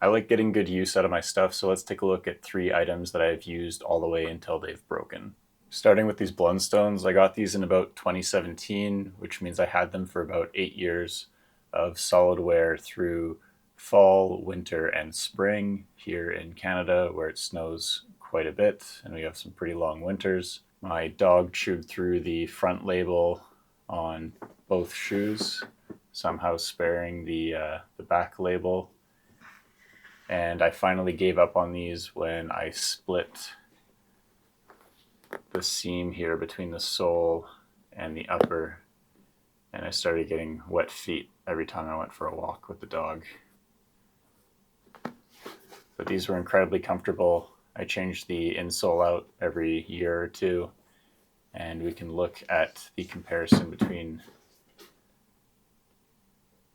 I like getting good use out of my stuff, so let's take a look at 3 items that I've used all the way until they've broken. Starting with these Blundstones, I got these in about 2017, which means I had them for about 8 years of solid wear through fall, winter, and spring here in Canada, where it snows quite a bit and we have some pretty long winters. My dog chewed through the front label on both shoes, somehow sparing the back label. And I finally gave up on these when I split the seam here between the sole and the upper, and I started getting wet feet every time I went for a walk with the dog. But these were incredibly comfortable. I changed the insole out every year or two, and we can look at the comparison between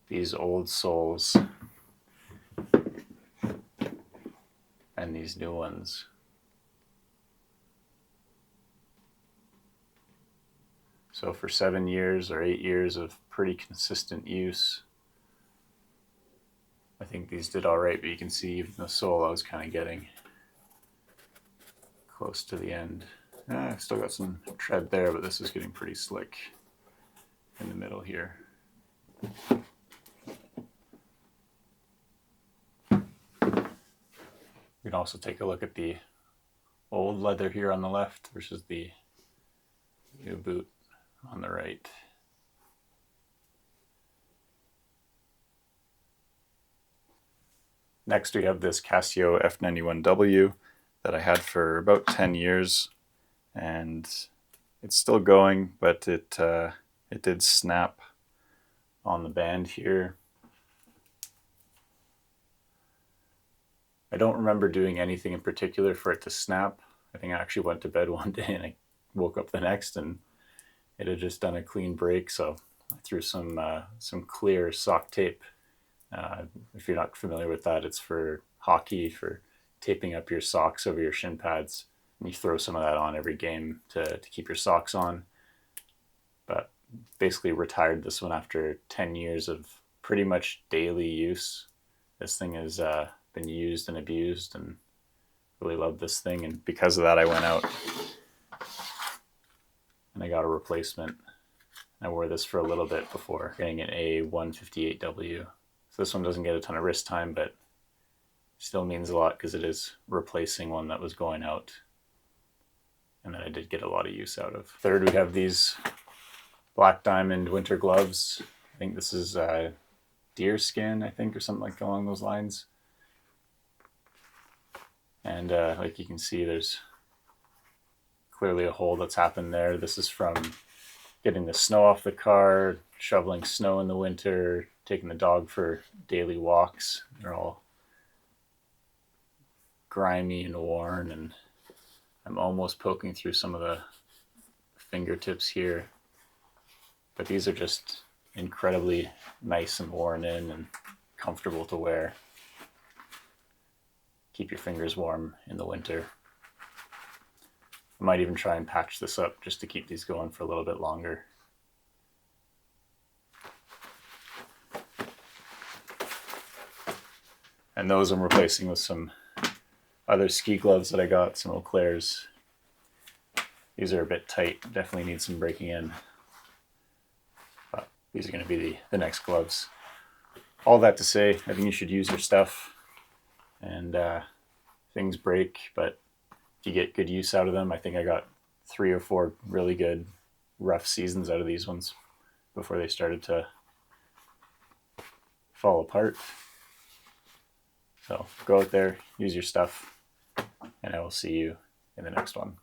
these old soles and these new ones. So for 7 years or 8 years of pretty consistent use, I think these did all right, but you can see even the sole I was kind of getting close to the end. I've still got some tread there, but this is getting pretty slick in the middle here. We can also take a look at the old leather here on the left versus the new boot on the right. Next we have this Casio F91W that I had for about 10 years, and it's still going, but it did snap on the band here. I don't remember doing anything in particular for it to snap. I think I actually went to bed one day and I woke up the next and it had just done a clean break, so I threw some clear sock tape. If you're not familiar with that, it's for hockey, for taping up your socks over your shin pads. And you throw some of that on every game to keep your socks on. But basically retired this one after 10 years of pretty much daily use. This thing has been used and abused, and really love this thing. And because of that, I went out and I got a replacement. I wore this for a little bit before getting an A158W. So this one doesn't get a ton of wrist time, but still means a lot because it is replacing one that was going out and that I did get a lot of use out of. Third, we have these Black Diamond winter gloves. I think this is deer skin, I think, or something like along those lines. And like you can see, there's clearly a hole that's happened there. This is from getting the snow off the car, shoveling snow in the winter, taking the dog for daily walks. They're all grimy and worn, and I'm almost poking through some of the fingertips here. But these are just incredibly nice and worn in and comfortable to wear. Keep your fingers warm in the winter. I might even try and patch this up just to keep these going for a little bit longer. And those I'm replacing with some other ski gloves that I got, some Eau Claire's. These are a bit tight, definitely need some breaking in. But these are going to be the next gloves. All that to say, I think you should use your stuff. And things break, but if you get good use out of them, I think I got 3 or 4 really good rough seasons out of these ones before they started to fall apart. So go out there, use your stuff, and I will see you in the next one.